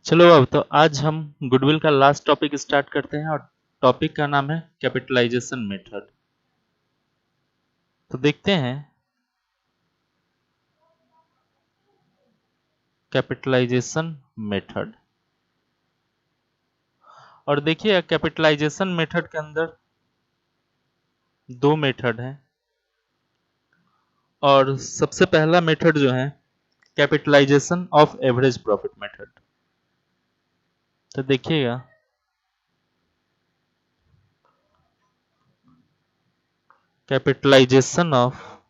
चलो अब तो आज हम गुडविल का लास्ट टॉपिक स्टार्ट करते हैं और टॉपिक का नाम है कैपिटलाइजेशन मेथड। तो देखते हैं कैपिटलाइजेशन मेथड। और देखिए कैपिटलाइजेशन मेथड के अंदर दो मेथड हैं और सबसे पहला मेथड जो है capitalisation of average profit method. तो देखिएगा capitalisation of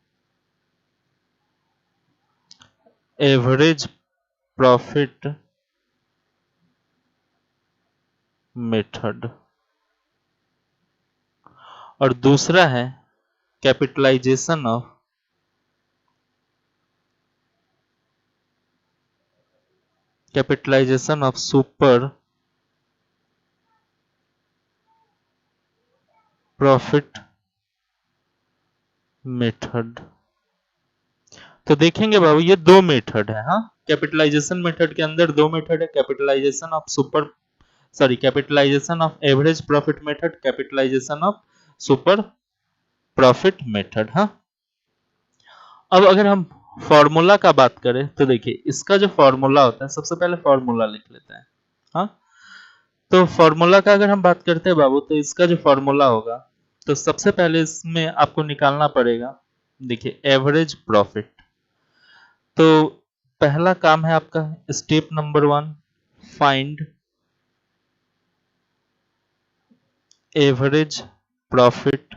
average profit method और दूसरा है capitalisation of super profit method. तो देखेंगे बाबू ये दो मेथड है। हाँ, कैपिटलाइजेशन मेथड के अंदर दो मेथड है, capitalisation of average profit method, capitalisation of super profit method. हाँ, अब अगर हम फॉर्मूला का बात करें तो देखिए इसका जो फॉर्मूला होता है, सबसे पहले फॉर्मूला लिख लेते हैं। हाँ, तो फॉर्मूला का अगर हम बात करते हैं बाबू, तो इसका जो फॉर्मूला होगा, तो सबसे पहले इसमें आपको निकालना पड़ेगा, देखिए एवरेज प्रॉफिट। तो पहला काम है आपका step number 1, find average profit.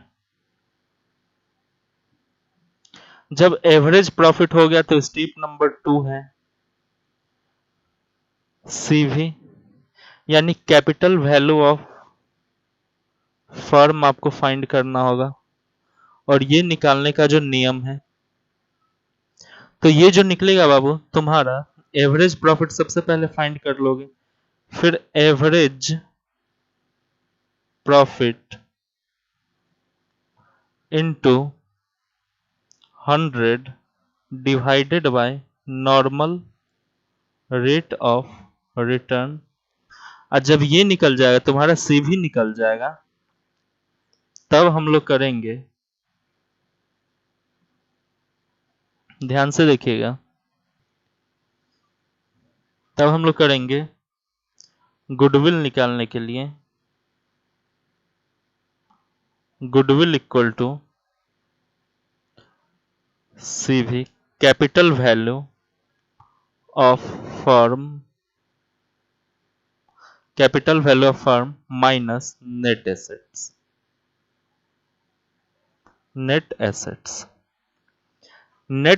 जब एवरेज प्रॉफिट हो गया तो स्टेप नंबर 2 है सीवी, यानी कैपिटल वैल्यू ऑफ फर्म आपको फाइंड करना होगा। और ये निकालने का जो नियम है, तो ये जो निकलेगा बाबू तुम्हारा एवरेज प्रॉफिट सबसे पहले फाइंड कर लोगे, फिर average profit into 100 divided by normal rate of return. और जब ये निकल जाएगा तुम्हारा सीवी निकल जाएगा, तब हम लोग करेंगे, ध्यान से देखिएगा, तब हम लोग करेंगे गुडविल निकालने के लिए goodwill equal to CV capital value of firm minus net assets. Net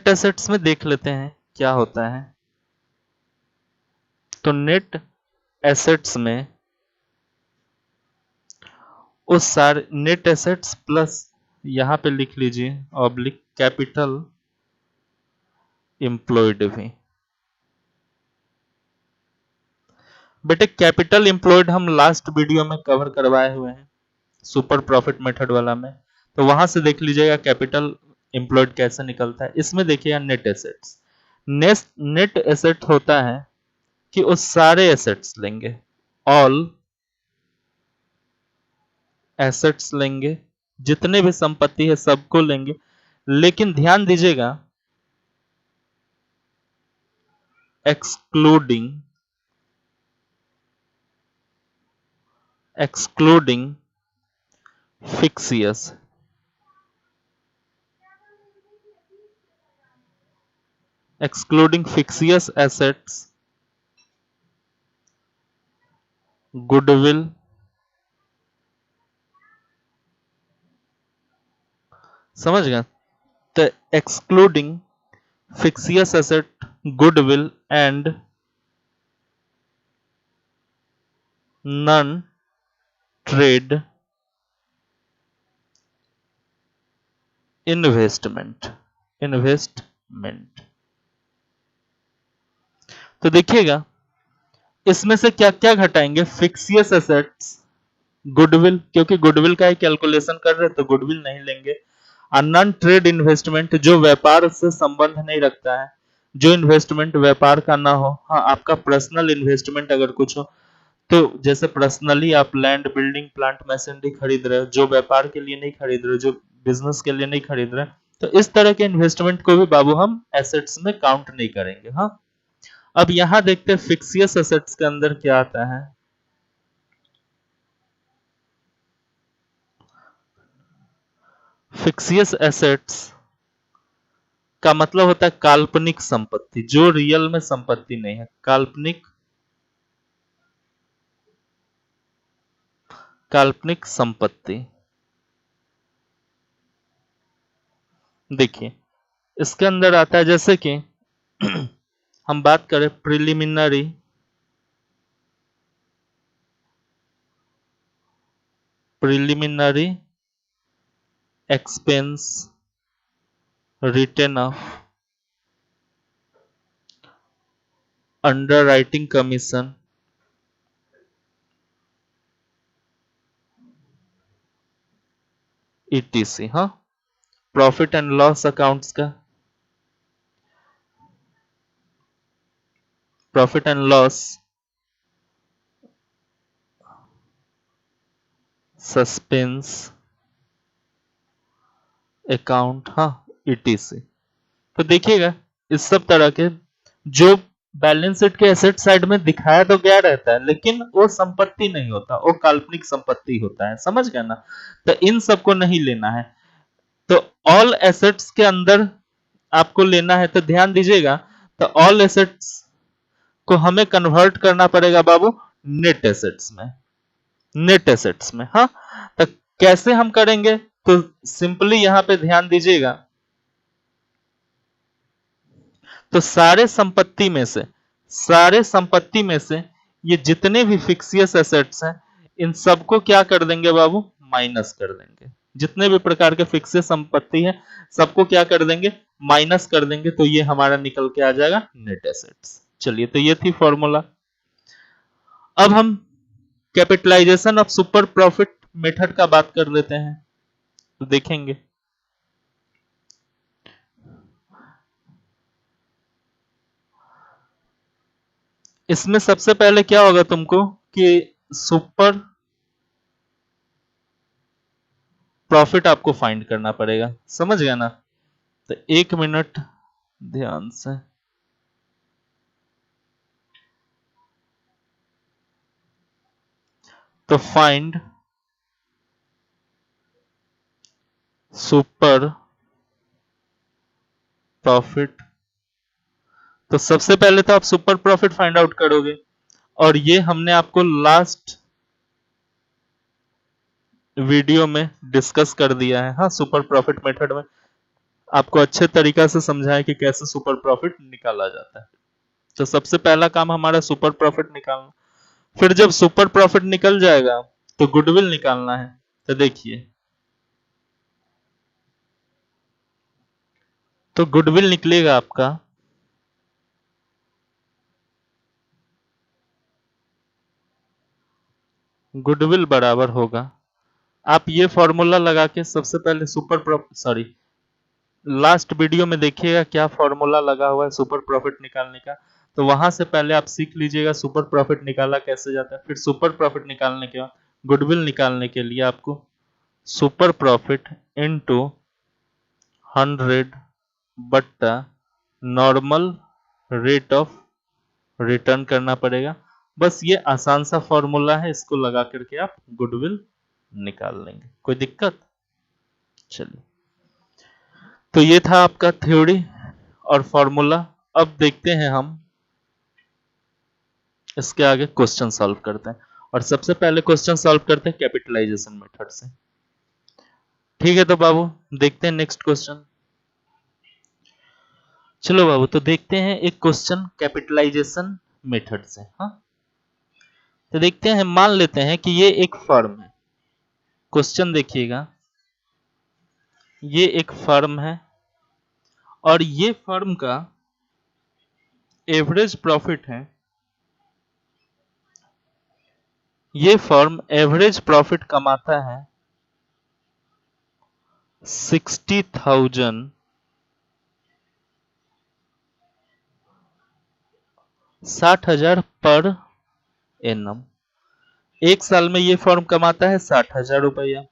assets में देख लेते हैं क्या होता है। तो नेट एसेट्स में उस सारे नेट एसेट्स प्लस यहां पे लिख लीजिए ऑब्लिक कैपिटल एम्प्लॉयड भी। बेटे कैपिटल एम्प्लॉयड हम लास्ट वीडियो में कवर करवाए हुए हैं सुपर प्रॉफिट मेथड वाला में, तो वहां से देख लीजिएगा कैपिटल एम्प्लॉयड कैसे निकलता है। इसमें देखिएगा नेट एसेट्स, नेट एसेट होता है कि उस सारे एसेट्स लेंगे, ऑल एसेट्स लेंगे, जितने भी संपत्ति है सबको लेंगे। लेकिन ध्यान दीजिएगा एक्सक्लूडिंग फिक्सियस एसेट्स, गुडविल, समझ गए? तो excluding फिक्सियस asset, goodwill and non trade investment. तो देखिएगा इसमें से क्या क्या घटाएंगे, फिक्सियस एसेट्स, गुडविल, क्योंकि गुडविल का ही कैलकुलेशन कर रहे हैं तो गुडविल नहीं लेंगे। नॉन ट्रेड इन्वेस्टमेंट जो व्यापार से संबंध नहीं रखता है, जो इन्वेस्टमेंट व्यापार का ना हो, हाँ आपका पर्सनल इन्वेस्टमेंट अगर कुछ हो, तो जैसे पर्सनली आप लैंड, बिल्डिंग, प्लांट, मशीनरी खरीद रहे हो, जो व्यापार के लिए नहीं खरीद रहे हो, जो बिजनेस के लिए नहीं खरीद रहे, तो इस तरह के इन्वेस्टमेंट को भी बाबू हम एसेट्स में काउंट नहीं करेंगे। हाँ, अब यहां देखते हैं फिक्सियस एसेट्स के अंदर क्या आता है। फिक्सियस एसेट्स का मतलब होता है काल्पनिक संपत्ति, जो रियल में संपत्ति नहीं है, काल्पनिक, काल्पनिक संपत्ति। देखिए इसके अंदर आता है जैसे कि हम बात करें preliminary preliminary expense return of underwriting commission etc. हाँ, प्रॉफिट एंड लॉस अकाउंट्स का, profit and loss, suspense account, हाँ ईटीसी। तो देखिएगा इस सब तरह के जो बैलेंस शीट के एसेट साइड में दिखाया तो गया रहता है, लेकिन वो संपत्ति नहीं होता, वो काल्पनिक संपत्ति होता है, समझ गए ना। तो इन सबको नहीं लेना है। तो ऑल एसेट्स के अंदर आपको लेना है, तो ध्यान दीजिएगा, तो ऑल एसेट्स को हमें कन्वर्ट करना पड़ेगा बाबू नेट एसेट्स में, नेट एसेट्स में। हाँ, तो कैसे हम करेंगे, तो सिंपली यहां पे ध्यान दीजिएगा, तो सारे संपत्ति में से ये जितने भी फिक्सियस एसेट्स हैं, इन सबको क्या कर देंगे बाबू, माइनस कर देंगे। जितने भी प्रकार के फिक्सियस संपत्ति है सबको क्या कर देंगे, माइनस कर देंगे, तो ये हमारा निकल के आ जाएगा नेट एसेट्स। चलिए, तो ये थी फॉर्मूला। अब हम capitalisation of super profit method का बात कर लेते हैं, तो देखेंगे इसमें सबसे पहले क्या होगा तुमको कि सुपर प्रॉफिट आपको फाइंड करना पड़ेगा, समझ गया ना। तो एक मिनट ध्यान से, तो फाइंड सुपर प्रॉफिट, तो सबसे पहले तो आप सुपर प्रॉफिट फाइंड आउट करोगे, और ये हमने आपको लास्ट वीडियो में डिस्कस कर दिया है। हाँ, सुपर प्रॉफिट मेथड में आपको अच्छे तरीका से समझाया कि कैसे सुपर प्रॉफिट निकाला जाता है। तो सबसे पहला काम हमारा सुपर प्रॉफिट निकालना, फिर जब सुपर प्रॉफिट निकल जाएगा तो गुडविल निकालना है। तो देखिए, तो गुडविल निकलेगा आपका गुडविल बराबर होगा, आप ये फॉर्मूला लगा के सबसे पहले super profit, sorry last video में देखिएगा क्या फॉर्मूला लगा हुआ है सुपर प्रॉफिट निकालने का। तो वहां से पहले आप सीख लीजिएगा सुपर प्रॉफिट निकाला कैसे जाता है। फिर सुपर प्रॉफिट निकालने के बाद गुडविल निकालने के लिए आपको सुपर प्रॉफिट इनटू 100 बट्टा नॉर्मल रेट ऑफ रिटर्न करना पड़ेगा। बस ये आसान सा फॉर्मूला है, इसको लगा करके आप गुडविल निकाल लेंगे, कोई दिक्कत। चलिए, तो ये था आपका थ्योरी और फॉर्मूला। अब देखते हैं हम इसके आगे क्वेश्चन सॉल्व करते हैं, और सबसे पहले क्वेश्चन सॉल्व करते हैं कैपिटलाइजेशन मेथड से। ठीक है, तो बाबू देखते हैं नेक्स्ट क्वेश्चन। चलो बाबू, तो देखते हैं एक क्वेश्चन कैपिटलाइजेशन मेथड से। हाँ, तो देखते हैं, मान लेते हैं कि ये एक फर्म है। क्वेश्चन देखिएगा, ये एक फर्म है और ये फर्म का एवरेज प्रॉफिट है, ये फर्म एवरेज प्रॉफिट कमाता है 60,000 60,000 पर एनम। एक साल में ये फर्म कमाता है 60,000 रुपया।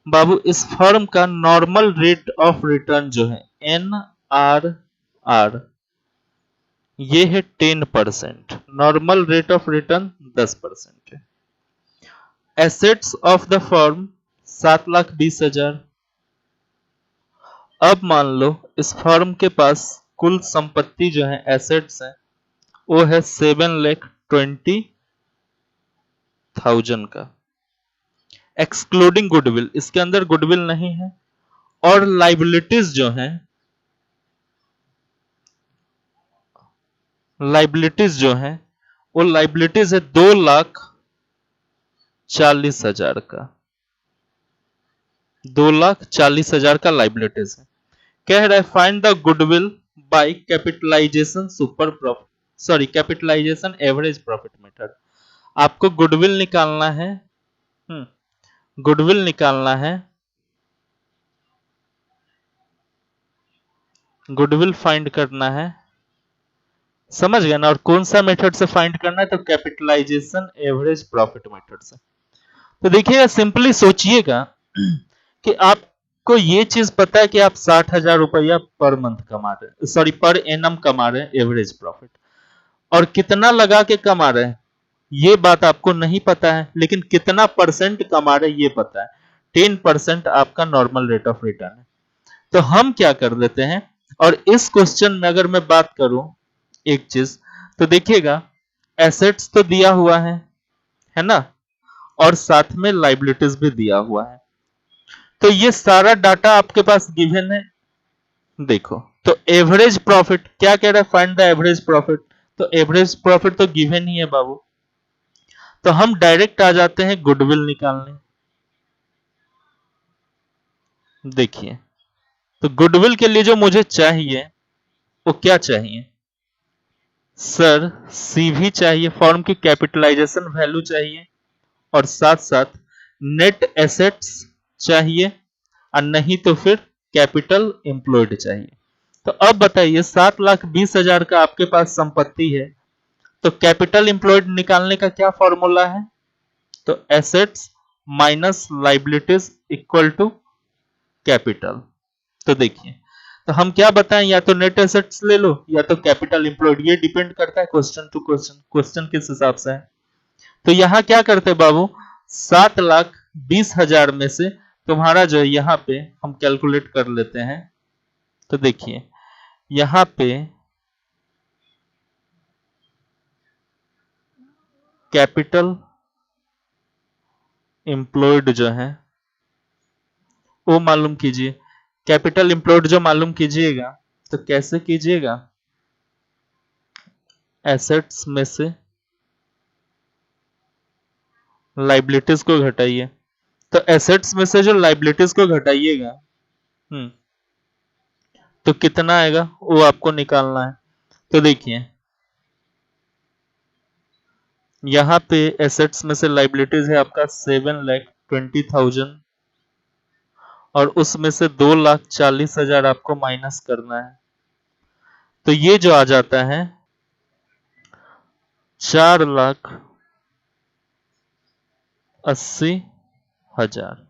बाबू इस फर्म का नॉर्मल रेट ऑफ रिटर्न जो है NRR, ये है 10%। नॉर्मल रेट ऑफ रिटर्न 10% है। Assets of the firm 7,20,000। अब मान लो इस फर्म के पास कुल संपत्ति जो है एसेट्स है वो है 7,20,000 का, एक्सक्लूडिंग गुडविल। इसके अंदर गुडविल नहीं है। और लाइबिलिटीज जो है, लाइबिलिटीज जो है वो लाइबिलिटीज है 2,40,000 का। 2,40,000 का लाइबिलिटीज है। कह रहा है find the goodwill by capitalisation super profit, sorry capitalisation average profit method. आपको गुडविल निकालना है, गुडविल निकालना है, गुडविल फाइंड करना है, समझ गए ना। और कौन सा मेथड से फाइंड करना है, तो कैपिटलाइजेशन एवरेज प्रॉफिट मेथड से। तो देखिएगा, सिंपली सोचिएगा कि आपको ये चीज पता है कि आप 60,000 रुपया पर मंथ कमा रहे हैं, सॉरी पर एनम कमा रहे हैं एवरेज प्रॉफिट, और कितना लगा के कमा रहे हैं ये बात आपको नहीं पता है, लेकिन कितना परसेंट कमा रहे हैं ये पता है। 10% आपका नॉर्मल रेट ऑफ रिटर्न है। तो हम क्या कर देते हैं, और इस क्वेश्चन में अगर मैं बात करूं एक चीज, तो देखिएगा एसेट्स तो दिया हुआ है ना, और साथ में लाइबिलिटीज भी दिया हुआ है। तो ये सारा डाटा आपके पास गिवन है। देखो तो एवरेज प्रॉफिट क्या कह रहा है, फाइंड द एवरेज प्रॉफिट। तो एवरेज प्रॉफिट तो गिवन ही है बाबू। तो हम डायरेक्ट आ जाते हैं गुडविल निकालने। देखिए तो गुडविल के लिए जो मुझे चाहिए वो क्या चाहिए सर, सीवी चाहिए, फर्म की कैपिटलाइजेशन वैल्यू चाहिए, और साथ साथ नेट एसेट्स चाहिए, और नहीं तो फिर कैपिटल एम्प्लॉयड चाहिए। तो अब बताइए 7,20,000 का आपके पास संपत्ति है, तो कैपिटल एम्प्लॉयड निकालने का क्या फॉर्मूला है, तो assets minus liabilities equal to capital. तो देखिए तो हम क्या बताएं, या तो नेट एसेट्स ले लो या तो कैपिटल एम्प्लॉयड, ये डिपेंड करता है क्वेश्चन टू क्वेश्चन, क्वेश्चन किस हिसाब से है। तो यहां क्या करते बाबू, 7,20,000 में से तुम्हारा जो है यहां पे हम कैलकुलेट कर लेते हैं। तो देखिए यहां पे कैपिटल एम्प्लॉयड जो है वो मालूम कीजिए। कैपिटल एम्प्लॉयड जो मालूम कीजिएगा तो कैसे कीजिएगा, एसेट्स में से लाइबिलिटीज को घटाइए। तो एसेट्स में से जो लाइबिलिटीज को घटाइएगा तो कितना आएगा वो आपको निकालना है। तो देखिए यहां पे एसेट्स में से लाइबिलिटीज है आपका 7,20,000, और उसमें से 2,40,000 आपको माइनस करना है। तो ये जो आ जाता है 4,80,000।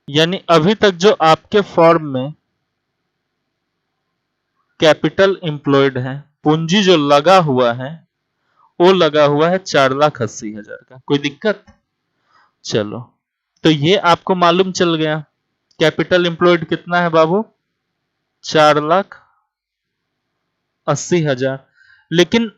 यानी अभी तक जो आपके फॉर्म में कैपिटल एम्प्लॉयड है, पूंजी जो लगा हुआ है वो लगा हुआ है 4,80,000 का। कोई दिक्कत, चलो तो ये आपको मालूम चल गया। कैपिटल एम्प्लॉयड कितना है बाबू, 4,80,000। लेकिन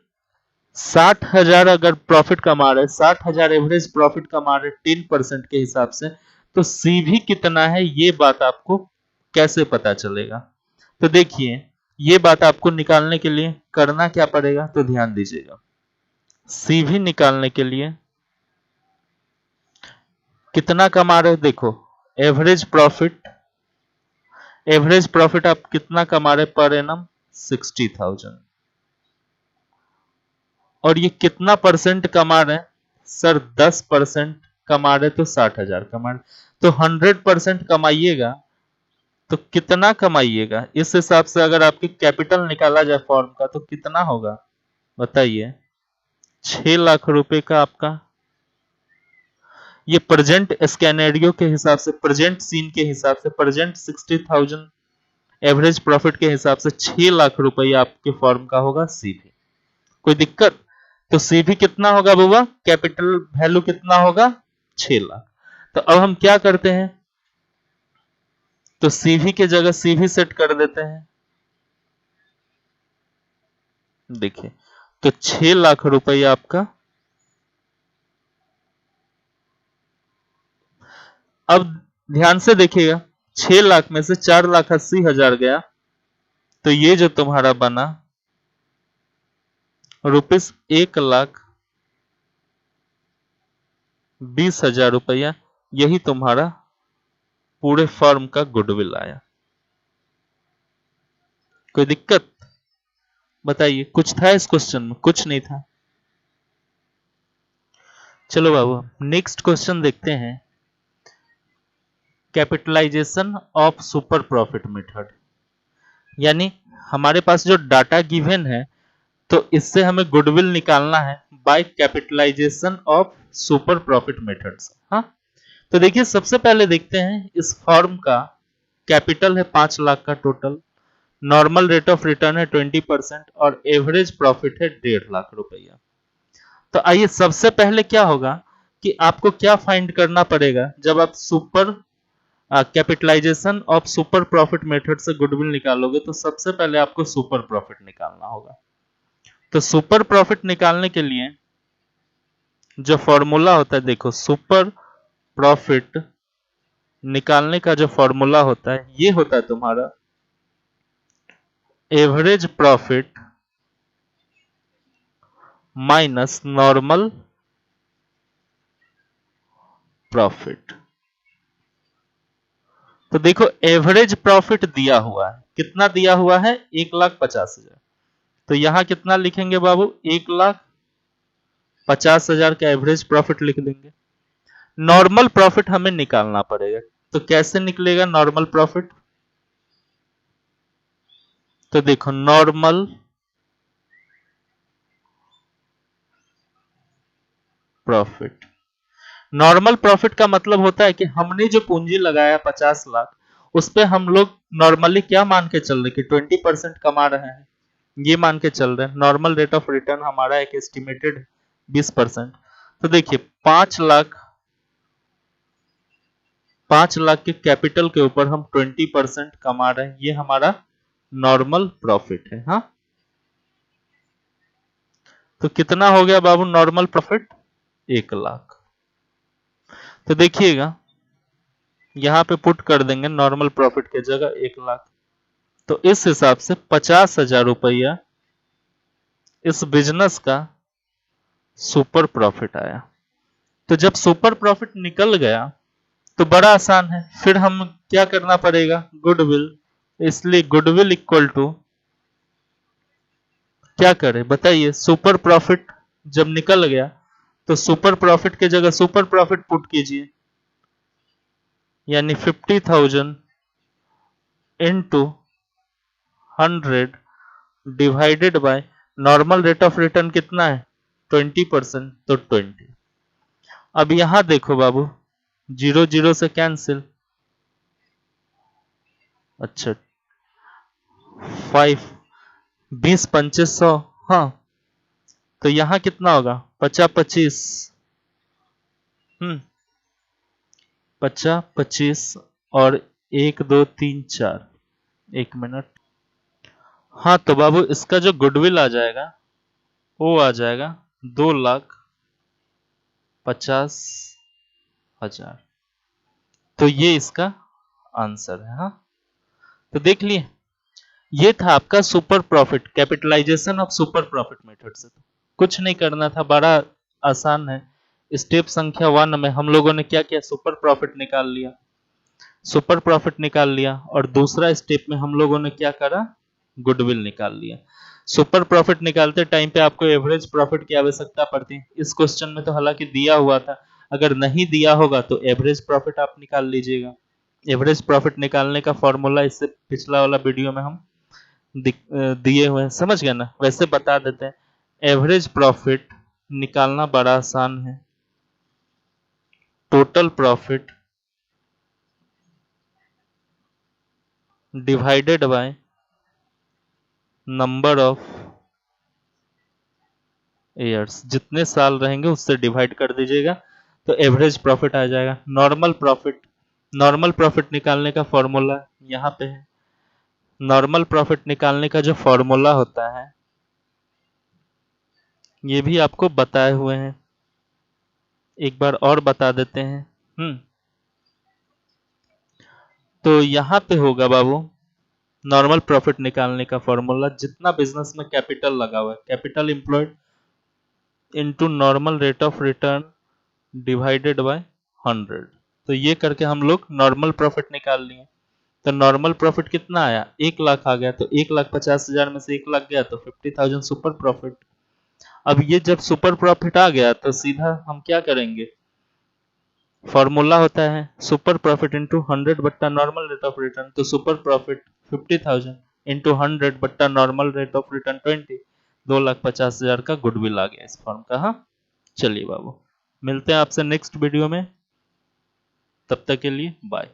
60,000 अगर प्रॉफिट कमा रहे, 60,000 एवरेज प्रॉफिट कमा रहे 10% के हिसाब से, तो सीवी कितना है ये बात आपको कैसे पता चलेगा। तो देखिए ये बात आपको निकालने के लिए करना क्या पड़ेगा, तो ध्यान दीजिएगा। सीवी निकालने के लिए कितना कमा रहे हो, देखो एवरेज प्रॉफिट, एवरेज प्रॉफिट आप कितना कमा रहे पर एनम, 60,000। और ये कितना परसेंट कमा रहे हैं सर, 10% कमा रहे तो 60,000 कमा रहे। तो 100% कमाइएगा तो कितना कमाइएगा, इस हिसाब से अगर आपकी कैपिटल निकाला जाए फॉर्म का तो कितना होगा, बताइए 6 लाख रुपए का आपका, ये प्रेजेंट स्कैनेरियो के हिसाब से, प्रेजेंट सीन के हिसाब से, प्रेजेंट 60,000 एवरेज प्रॉफिट के हिसाब से 6 लाख रुपया आपके फॉर्म का होगा सीवी। कोई दिक्कत? तो सीवी कितना होगा बाबा, कैपिटल वैल्यू कितना होगा 6 लाख। तो अब हम क्या करते हैं, तो सीवी के जगह सीवी सेट कर देते हैं। देखिए तो 6 लाख रुपया आपका, अब ध्यान से देखिएगा 6 लाख में से 4,80,000 गया, तो ये जो तुम्हारा बना रुपीस 1,20,000 रुपया, यही तुम्हारा पूरे फर्म का गुडविल आया। कोई दिक्कत? बताइए कुछ था इस क्वेश्चन में? कुछ नहीं था। चलो बाबू नेक्स्ट क्वेश्चन देखते हैं, capitalisation of super profit method. यानी हमारे पास जो डाटा गिवन है, तो इससे हमें गुडविल निकालना है by capitalisation of super profit methods. हाँ, तो देखिए सबसे पहले देखते हैं इस फॉर्म का कैपिटल है 5 लाख का total, normal rate of return है 20% और एवरेज प्रॉफिट है 1.5 लाख रुपया। तो आइए सबसे पहले क्या होगा कि आपको क्या फाइंड करना पड़ेगा, जब आप super capitalisation of super profit method से गुडविल निकालोगे तो सबसे पहले आपको सुपर प्रॉफिट निकालना होगा। तो सुपर प्रॉफिट निकालने के लिए जो फॉर्मूला होता है, देखो सुपर प्रॉफिट निकालने का जो फॉर्मूला होता है, ये होता है तुम्हारा average profit minus normal profit. तो देखो एवरेज प्रॉफिट दिया हुआ है, कितना दिया हुआ है 1,50,000, तो यहां कितना लिखेंगे बाबू 1,50,000 का एवरेज प्रॉफिट लिख देंगे। नॉर्मल प्रॉफिट हमें निकालना पड़ेगा, तो कैसे निकलेगा नॉर्मल प्रॉफिट? तो देखो नॉर्मल प्रॉफिट, नॉर्मल प्रॉफिट का मतलब होता है कि हमने जो पूंजी लगाया 50 लाख, उस पे हम लोग नॉर्मली क्या मान के चल रहे कि 20% कमा रहे हैं, ये मान के चल रहे हैं। नॉर्मल रेट ऑफ रिटर्न हमारा एक एस्टिमेटेड 20%। तो देखिए 5 लाख के कैपिटल के ऊपर हम 20% कमा रहे हैं, ये हमारा नॉर्मल प्रॉफिट है। हाँ, तो कितना हो गया बाबू नॉर्मल प्रॉफिट 1 लाख। तो देखिएगा यहां पे पुट कर देंगे नॉर्मल प्रॉफिट के जगह 1 लाख, तो इस हिसाब से 50,000 रुपया इस बिजनेस का सुपर प्रॉफिट आया। तो जब सुपर प्रॉफिट निकल गया तो बड़ा आसान है, फिर हम क्या करना पड़ेगा गुडविल। इसलिए गुडविल इक्वल टू क्या करें बताइए, सुपर प्रॉफिट जब निकल गया तो सुपर प्रॉफिट के जगह सुपर प्रॉफिट पुट कीजिए, यानी 50,000 into 100 divided by normal rate of return कितना है 20%, तो 20। अब यहां देखो बाबू 0 0 से कैंसिल, अच्छा 5 20 25 100, हाँ तो यहां कितना होगा 50 25, 50 25 और 1 2 3 4, 1 मिनट। हाँ तो बाबू इसका जो गुडविल आ जाएगा वो आ जाएगा 2,50,000। तो ये इसका आंसर है। हाँ, तो देख लिए ये था आपका super profit, capitalisation of super profit method से। तो कुछ नहीं करना था, बड़ा आसान है। स्टेप संख्या 1 में हम लोगों ने क्या किया, सुपर प्रॉफिट निकाल लिया, सुपर प्रॉफिट निकाल लिया, और दूसरा स्टेप में हम लोगों ने क्या करा, गुडविल निकाल लिया। सुपर प्रॉफिट निकालते टाइम पे आपको एवरेज प्रॉफिट की आवश्यकता पड़ती है। इस क्वेश्चन में तो हालांकि दिया हुआ था, अगर नहीं दिया होगा तो एवरेज प्रॉफिट आप निकाल लीजिएगा। एवरेज प्रॉफिट निकालने का फॉर्मूला इससे पिछला वाला वीडियो में हम दिए हुए हैं, समझ गए ना, वैसे बता देते हैं। एवरेज प्रॉफिट निकालना बड़ा आसान है। Total profit divided by number of years, जितने साल रहेंगे उससे डिवाइड कर दीजिएगा तो एवरेज प्रॉफिट आ जाएगा। नॉर्मल प्रॉफिट निकालने का फॉर्मूला यहाँ पे है। नॉर्मल प्रॉफिट निकालने का जो फॉर्मूला होता है ये भी आपको बताए हुए हैं, एक बार और बता देते हैं। तो यहाँ पे होगा बाबू, नॉर्मल प्रॉफिट निकालने का फॉर्मूला, जितना बिजनेस में कैपिटल लगा हुआ है, capital employed into normal rate of return divided by 100। तो ये करके हम लोग नॉर्मल प्रॉफिट निकाल लिए। तो नॉर्मल प्रॉफिट कितना आया, 1 लाख आ गया। तो 1,50,000 में से 1 लाख गया तो 50,000 सुपर प्रॉफिट। अब ये जब सुपर प्रॉफिट आ गया तो सीधा हम क्या करेंगे, फॉर्मूला होता है सुपर प्रॉफिट इंटू 100 बट्टा नॉर्मल रेट ऑफ रिटर्न। तो सुपर प्रॉफिट 50,000 इंटू 100 बट्टा नॉर्मल रेट ऑफ रिटर्न 20, 2,50,000 का गुडविल आ गया इस फर्म का। हाँ, चलिए बाबू, मिलते हैं आपसे नेक्स्ट वीडियो में, तब तक के लिए बाय।